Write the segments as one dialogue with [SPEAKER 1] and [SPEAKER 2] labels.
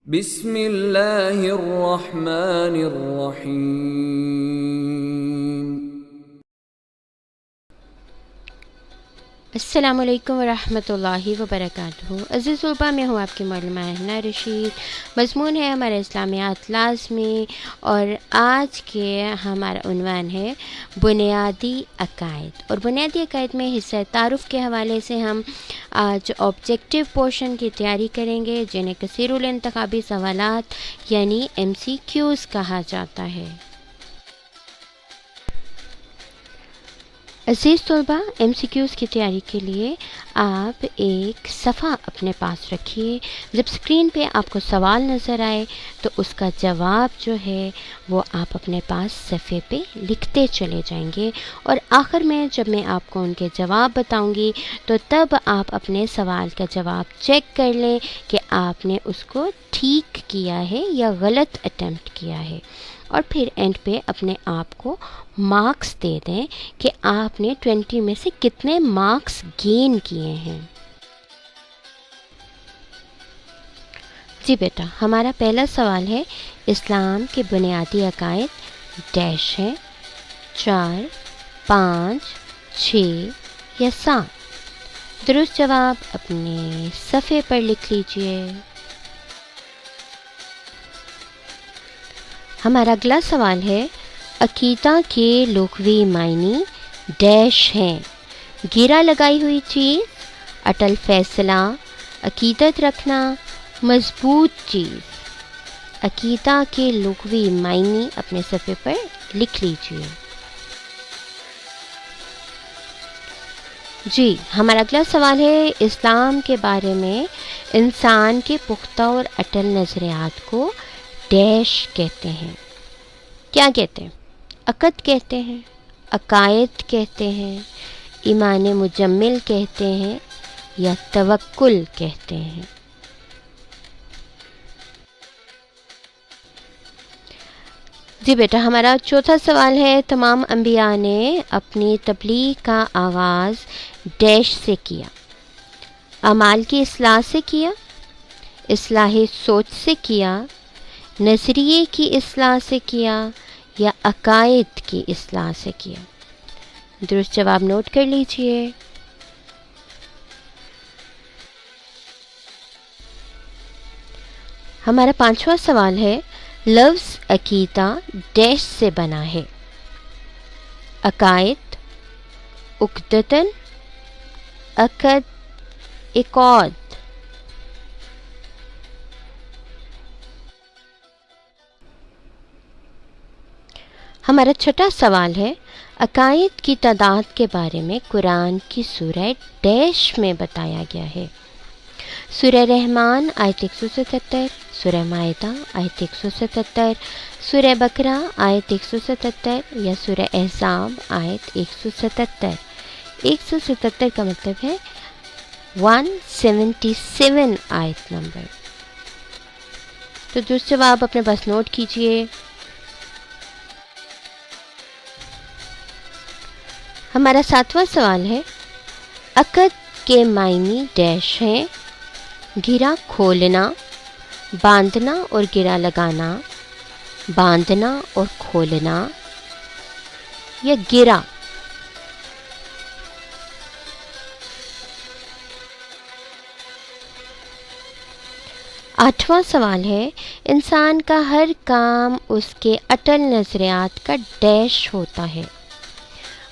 [SPEAKER 1] بسم اللہ الرحمن الرحیم۔
[SPEAKER 2] السلام علیکم ورحمۃ اللہ وبرکاتہ۔ عزیز طلباء، میں ہوں آپ کی معلمہ ہنا رشید۔ مضمون ہے ہمارا اسلامیات لازمی، اور آج کے ہمارا عنوان ہے بنیادی عقائد۔ اور بنیادی عقائد میں حصہ تعارف کے حوالے سے ہم آج آبجیکٹیو پورشن کی تیاری کریں گے، جنہیں کثیر الانتخابی سوالات یعنی MCQs کہا جاتا ہے۔ عزیز طلباء، MCQs کی تیاری کے لیے آپ ایک صفحہ اپنے پاس رکھیے۔ جب اسکرین پہ آپ کو سوال نظر آئے تو اس کا جواب جو ہے وہ آپ اپنے پاس صفحے پہ لکھتے چلے جائیں گے، اور آخر میں جب میں آپ کو ان کے جواب بتاؤں گی تو تب آپ اپنے سوال کا جواب چیک کر لیں کہ آپ نے اس کو ٹھیک کیا ہے یا غلط اٹیمپٹ کیا ہے، اور پھر اینڈ پہ اپنے آپ کو مارکس دے دیں کہ آپ نے 20 میں سے کتنے مارکس گین کیے ہیں۔ جی بیٹا، ہمارا پہلا سوال ہے اسلام کے بنیادی عقائد ڈیش ہے 4، 5، 6 یا 7۔ درست جواب اپنے صفحے پر لکھ لیجئے۔ ہمارا اگلا سوال ہے عقیدہ کے لغوی معنی ڈیش ہیں۔ گرہ لگائی ہوئی چیز، اٹل فیصلہ، عقیدت رکھنا، مضبوط چیز۔ عقیدہ کے لغوی معنی اپنے صفحے پر لکھ لیجئے۔ جی، ہمارا اگلا سوال ہے اسلام کے بارے میں انسان کے پختہ اور اٹل نظریات کو ڈیش کہتے ہیں۔ کیا کہتے ہیں؟ عقد کہتے ہیں، عقائد کہتے ہیں، ایمان مجمل کہتے ہیں، یا توکل کہتے ہیں۔ جی بیٹا، ہمارا چوتھا سوال ہے تمام انبیاء نے اپنی تبلیغ کا آغاز ڈیش سے کیا۔ اعمال کی اصلاح سے کیا، اصلاح سوچ سے کیا، نظریے کی اصلاح سے کیا، یا عقائد کی اصلاح سے کیا؟ درست جواب نوٹ کر لیجئے۔ ہمارا پانچواں سوال ہے لفظ عقیدہ ڈیش سے بنا ہے۔ عقائد، عقدتاً، عقد، عقاد۔ ہمارا چھٹا سوال ہے عقائد کی تعداد کے بارے میں قرآن کی سورہ ڈیش میں بتایا گیا ہے۔ سورہ رحمان آیت 177، سورہ مائدہ آیت 177، سورہ بقرہ آیت 177، یا سورہ احزاب آیت 177۔ 177 کا مطلب ہے 177 آیت نمبر۔ تو درست جواب اپنے پاس نوٹ کیجئے۔ ہمارا ساتواں سوال ہے عقد کے معنی ڈیش ہیں۔ گرہ کھولنا، باندھنا اور گرہ لگانا، باندھنا اور کھولنا، یا گرہ۔ آٹھواں سوال ہے انسان کا ہر کام اس کے اٹل نظریات کا ڈیش ہوتا ہے۔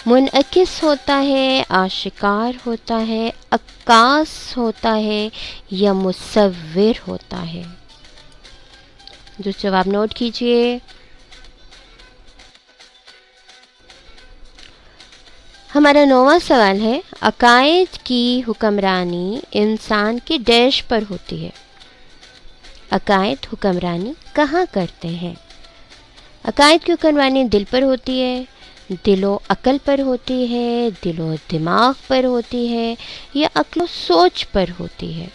[SPEAKER 2] منعکس ہوتا ہے، آشکار ہوتا ہے، عکاس ہوتا ہے، یا مصور ہوتا ہے؟ جو جواب نوٹ کیجئے۔ ہمارا نواں سوال ہے عقائد کی حکمرانی انسان کے ڈیش پر ہوتی ہے۔ عقائد حکمرانی کہاں کرتے ہیں؟ عقائد کی حکمرانی دل پر ہوتی ہے، دل و عقل پر ہوتی ہے، دل و دماغ پر ہوتی ہے، یا عقل و سوچ پر ہوتی ہے؟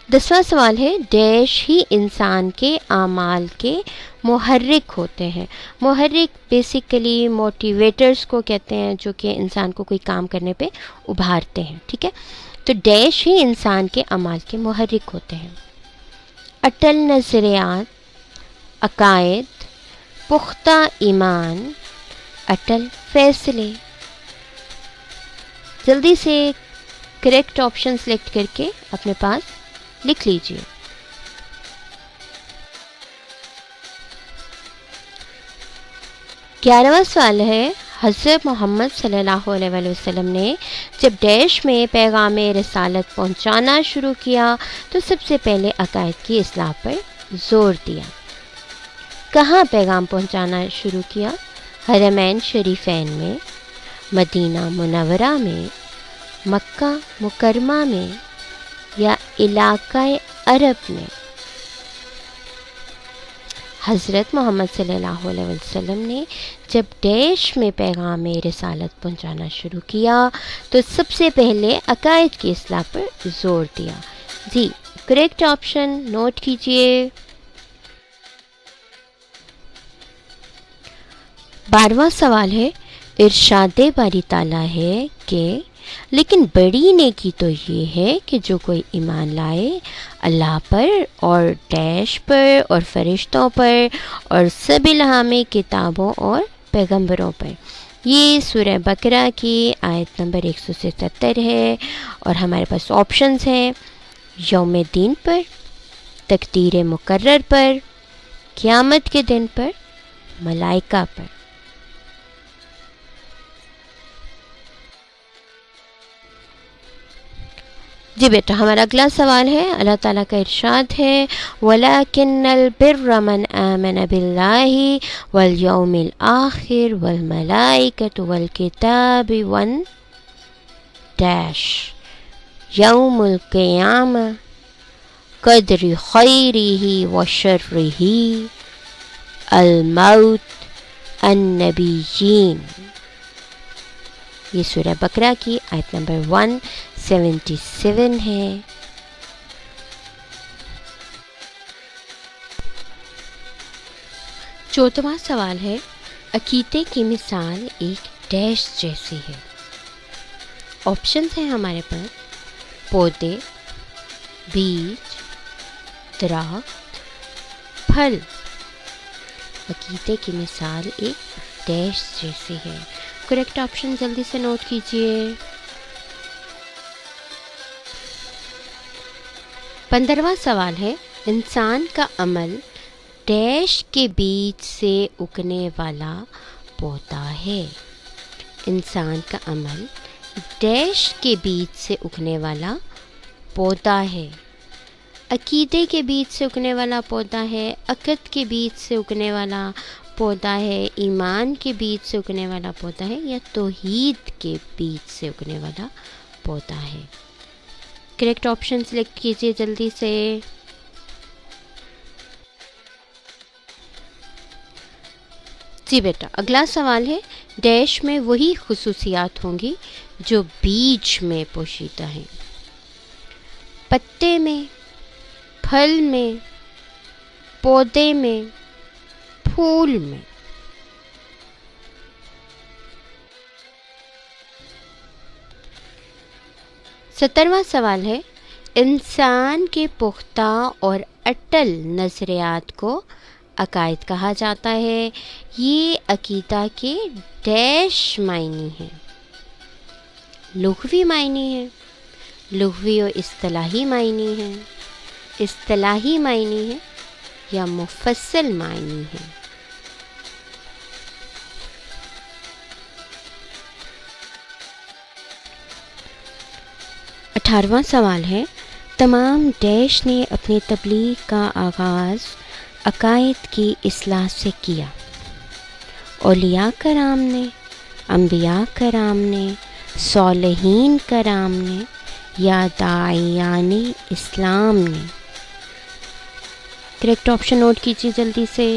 [SPEAKER 2] 10واں سوال ہے ڈیش ہی انسان کے اعمال کے محرک ہوتے ہیں. محرک بیسیکلی موٹیویٹرز کو کہتے ہیں جو کہ انسان کو کوئی کام کرنے پہ ابھارتے ہیں. ٹھیک ہے، تو ڈیش ہی انسان کے اعمال کے محرک ہوتے ہیں. اٹل نظریات، عقائد، پختہ ایمان، اٹل فیصلے. جلدی سے کریکٹ آپشن سلیکٹ کر کے اپنے پاس لکھ لیجئے. گیارہواں سوال ہے حضرت محمد صلی اللہ علیہ وآلہ وسلم نے جب ڈیش میں پیغام رسالت پہنچانا شروع کیا تو سب سے پہلے عقائد کی اصلاح پر زور دیا. کہاں پیغام پہنچانا شروع کیا؟ حرمین شریفین میں، مدینہ منورہ میں، مکہ مکرمہ میں یا علاقہ عرب میں؟ حضرت محمد صلی اللہ علیہ وسلم نے جب ڈیش میں پیغام رسالت پہنچانا شروع کیا تو سب سے پہلے عقائد کی اصلاح پر زور دیا. جی کریکٹ آپشن نوٹ کیجئے. 12واں سوال ہے ارشاد باری تعالیٰ ہے کہ لیکن بڑی نیکی تو یہ ہے کہ جو کوئی ایمان لائے اللہ پر اور ڈیش پر اور فرشتوں پر اور سب الہامی کتابوں اور پیغمبروں پر. یہ سورہ بقرہ کی آیت نمبر 177 ہے اور ہمارے پاس آپشنز ہیں یوم دین پر، تقدیر مقرر پر، قیامت کے دن پر، ملائکہ پر. جی بیٹا ہمارا اگلا سوال ہے. اللہ تعالیٰ کا ارشاد ہے وَلَكِنَّ الْبِرَّ مَنْ آمَنَ بِاللَّهِ وَالْيَوْمِ الْآخِرِ وَالْمَلَائِكَةِ وَالْكِتَابِ وَالْ يَوْمِ الْقِيَامَةِ قَدْرِ خَيْرِهِ وَشَرِّهِ الْمَوْتِ النَّبِيِّينَ. یہ سورہ بقرہ کی آیت نمبر 177 ہے. چوتھواں سوال ہے عقیدے کی مثال ایک ڈیش جیسی ہے. آپشنز ہیں ہمارے پاس پودے، بیج، درخت، پھل. عقیدے کی مثال ایک ڈیش جیسی ہے. کریکٹ آپشن جلدی سے نوٹ کیجئے. 15واں سوال ہے انسان کا عمل ڈیش کے بیج سے اگنے والا پودا ہے. انسان کا عمل ڈیش کے بیج سے اگنے والا پودا ہے. عقیدے کے بیج سے اگنے والا پودا ہے، عقد کے بیج سے اگنے والا پودا ہے، ایمان کے بیج سے اگنے والا پودا ہے یا توحید کے بیج سے اگنے والا پودا ہے. کریکٹ آپشن سلیکٹ کیجئے جلدی سے. جی بیٹا اگلا سوال ہے ڈیش میں وہی خصوصیات ہوں گی جو بیج میں پوشیدہ ہیں. پتے میں، پھل میں، پودے میں، پھول میں. سترواں سوال ہے انسان کے پختہ اور اٹل نظریات کو عقائد کہا جاتا ہے. یہ عقیدہ کے ڈیش معنی ہیں. لغوی معنی ہیں، لغوی و اصطلاحی معنی ہیں، اصطلاحی معنی ہیں یا مفصل معنی ہیں. اٹھارہواں سوال ہے تمام ڈیش نے اپنی تبلیغ کا آغاز عقائد کی اصلاح سے کیا. اولیاء کرام نے، انبیاء کرام نے، صالحین کرام نے یا داعیان اسلام نے. کریکٹ آپشن نوٹ کیجیے جلدی سے.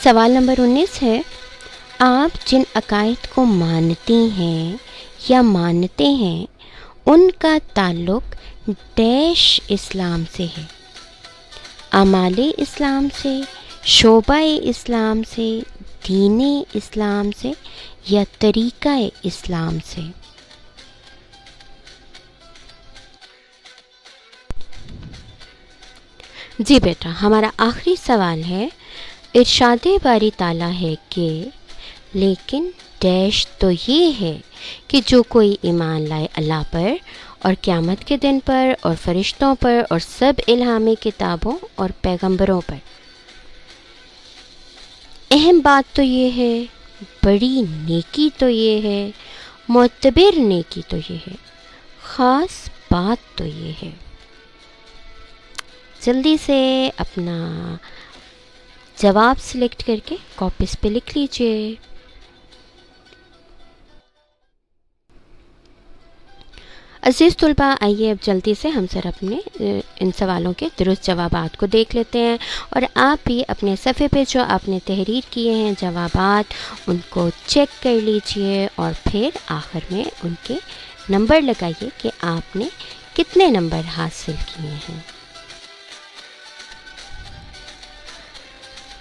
[SPEAKER 2] سوال نمبر 19 ہے آپ جن عقائد کو مانتی ہیں یا مانتے ہیں ان کا تعلق ڈیش اسلام سے ہے، اعمال اسلام سے، شعبہ اسلام سے، دین اسلام سے یا طریقہ اسلام سے۔ جی بیٹا، ہمارا آخری سوال ہے، ارشاد باری تعالیٰ ہے کہ لیکن ڈیش تو یہ ہے کہ جو کوئی ایمان لائے اللہ پر اور قیامت کے دن پر اور فرشتوں پر اور سب الہامی کتابوں اور پیغمبروں پر۔ اہم بات تو یہ ہے، بڑی نیکی تو یہ ہے، معتبر نیکی تو یہ ہے، خاص بات تو یہ ہے۔ جلدی سے اپنا جواب سلیکٹ کر کے کاپیز پہ لکھ لیجئے۔ عزیز طلباء، آئیے اب جلدی سے ہم سر اپنے ان سوالوں کے درست جوابات کو دیکھ لیتے ہیں، اور آپ بھی اپنے صفحے پہ جو آپ نے تحریر کیے ہیں جوابات ان کو چیک کر لیجئے، اور پھر آخر میں ان کے نمبر لگائیے کہ آپ نے کتنے نمبر حاصل کیے ہیں۔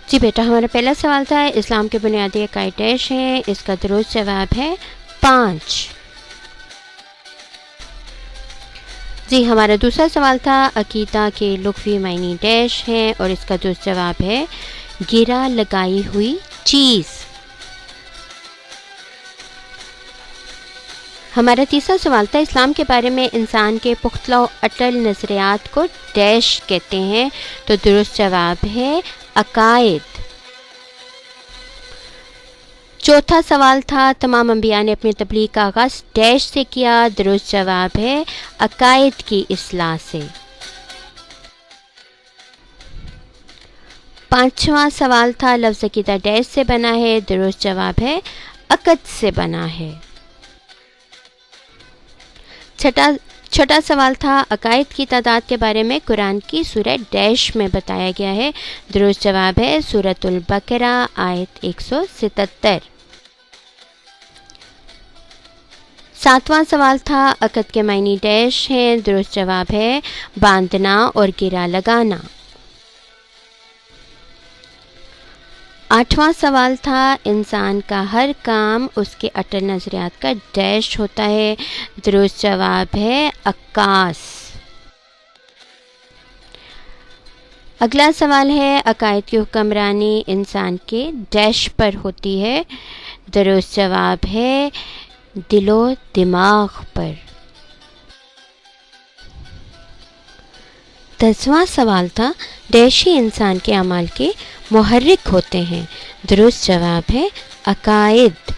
[SPEAKER 2] جی بیٹا، ہمارا پہلا سوال تھا اسلام کے بنیادی عقائد ڈیش ہیں، اس کا درست جواب ہے 5۔ جی، ہمارا دوسرا سوال تھا عقیدہ کے لغوی معنی ڈیش ہیں، اور اس کا درست جواب ہے گرہ لگائی ہوئی چیز۔ ہمارا تیسرا سوال تھا اسلام کے بارے میں انسان کے پختہ و اٹل نظریات کو ڈیش کہتے ہیں، تو درست جواب ہے عقائد۔ چوتھا سوال تھا تمام انبیاء نے اپنی تبلیغ کا آغاز ڈیش سے کیا، درست جواب ہے عقائد کی اصلاح سے۔ پانچواں سوال تھا لفظ عقیدہ ڈیش سے بنا ہے، درست جواب ہے عقد سے بنا ہے۔ چھٹا سوال تھا عقائد کی تعداد کے بارے میں قرآن کی سورہ ڈیش میں بتایا گیا ہے، درست جواب ہے سورۃ البقرہ آیت 177۔ ساتواں سوال تھا عقد کے معنی ڈیش ہیں، درست جواب ہے باندھنا اور گرہ لگانا۔ آٹھواں سوال تھا انسان کا ہر کام اس کے اٹل نظریات کا ڈیش ہوتا ہے، درست جواب ہے عکاس۔ اگلا سوال ہے عقائد کی حکمرانی انسان کے ڈیش پر ہوتی ہے، درست جواب ہے دل و دماغ پر۔ 10واں سوال تھا ڈیش ہی انسان کے اعمال کے محرک ہوتے ہیں، درست جواب ہے عقائد۔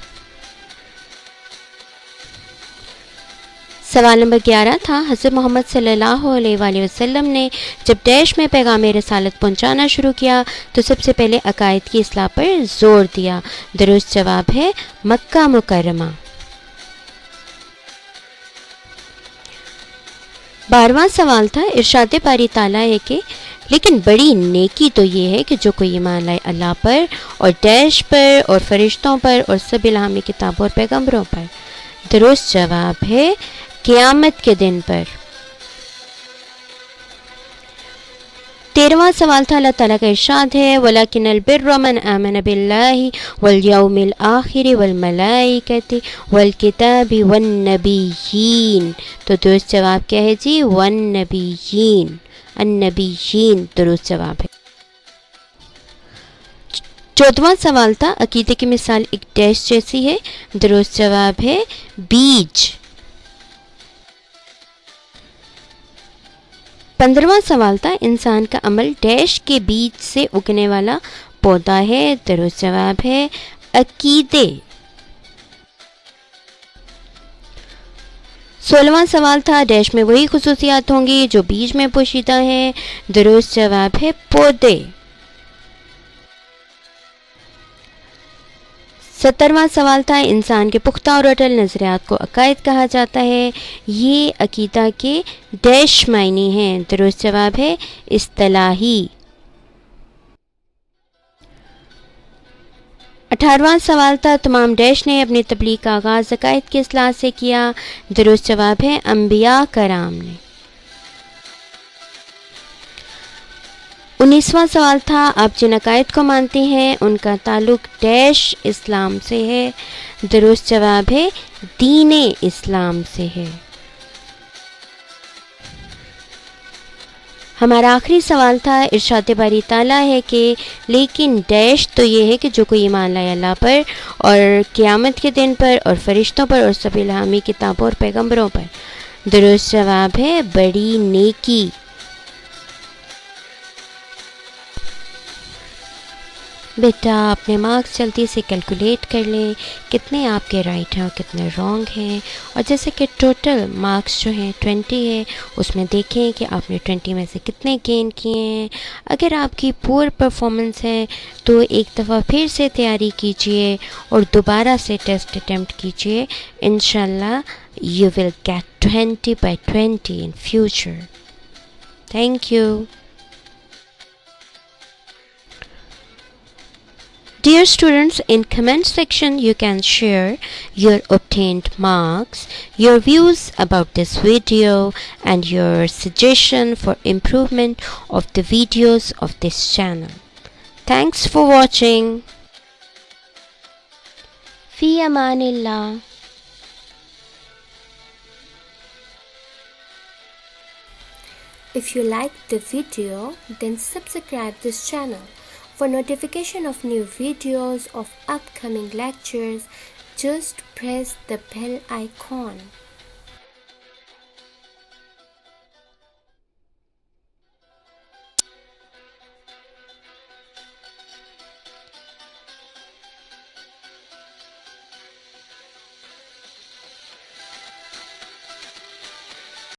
[SPEAKER 2] سوال نمبر 11 تھا حضرت محمد صلی اللہ علیہ وآلہ وسلم نے جب ڈیش میں پیغام رسالت پہنچانا شروع کیا تو سب سے پہلے عقائد کی اصلاح پر زور دیا، درست جواب ہے مکہ مکرمہ۔ 12واں سوال تھا ارشاد باری تعالیٰ ہے کہ لیکن بڑی نیکی تو یہ ہے کہ جو کوئی ایمان لائے اللہ پر اور ڈیش پر اور فرشتوں پر اور سب الہامی کتابوں اور پیغمبروں پر، درست جواب ہے قیامت کے دن پر۔ 13واں سوال تھا اللہ تعالیٰ کا ارشاد ہے وَلَكِنَّ الْبِرَّ مَنْ آمَنَ بِاللَّهِ وَالْيَوْمِ الْآخِرِ وَالْمَلَائِكَةِ وَالْكِتَابِ وَالنَّبِيِّينَ، تو درست جواب کیا ہے جی وَالنَّبِيِّينَ، النبیین درست جواب ہے۔ 14واں سوال تھا عقیدے کی مثال ایک ڈیش جیسی ہے، درست جواب ہے بیج۔ 15واں سوال تھا انسان کا عمل ڈیش کے بیج سے اگنے والا پودا ہے، درست جواب ہے عقیدے۔ 16واں سوال تھا ڈیش میں وہی خصوصیات ہوں گی جو بیج میں پوشیدہ ہیں، درست جواب ہے پودے۔ 17واں سوال تھا انسان کے پختہ اور اٹل نظریات کو عقائد کہا جاتا ہے، یہ عقیدہ کے ڈیش معنی ہیں، درست جواب ہے اصطلاحی۔ 18واں سوال تھا تمام ڈیش نے اپنی تبلیغ کا آغاز عقائد کی اصلاح سے کیا. درست جواب ہے انبیاء کرام نے. 19واں سوال تھا آپ جن عقائد کو مانتے ہیں ان کا تعلق ڈیش اسلام سے ہے. درست جواب ہے دین اسلام سے ہے. ہمارا آخری سوال تھا ارشاد باری تعالیٰ ہے کہ لیکن ڈیش تو یہ ہے کہ جو کوئی ایمان لائے اللہ پر اور قیامت کے دن پر اور فرشتوں پر اور سب الہامی کتابوں اور پیغمبروں پر. درست جواب ہے بڑی نیکی. بیٹا اپنے مارکس جلدی سے کیلکولیٹ کر لیں کتنے آپ کے رائٹ ہیں اور کتنے رانگ ہیں. اور جیسے کہ ٹوٹل مارکس جو ہیں 20 ہے اس میں دیکھیں کہ آپ نے 20 میں سے کتنے گین کیے ہیں. اگر آپ کی پور پرفارمنس ہے تو ایک دفعہ پھر سے تیاری کیجئے اور دوبارہ سے ٹیسٹ اٹیمپٹ کیجئے. انشاءاللہ you will get 20/20 in future. Thank you. Dear students, in comment section you can share your obtained marks, your views about this video and your suggestion for improvement of the videos of this channel. Thanks for watching. Fi amanillah.
[SPEAKER 3] If you liked the video, then subscribe this channel. For notification of new videos of upcoming lectures, just press the bell icon.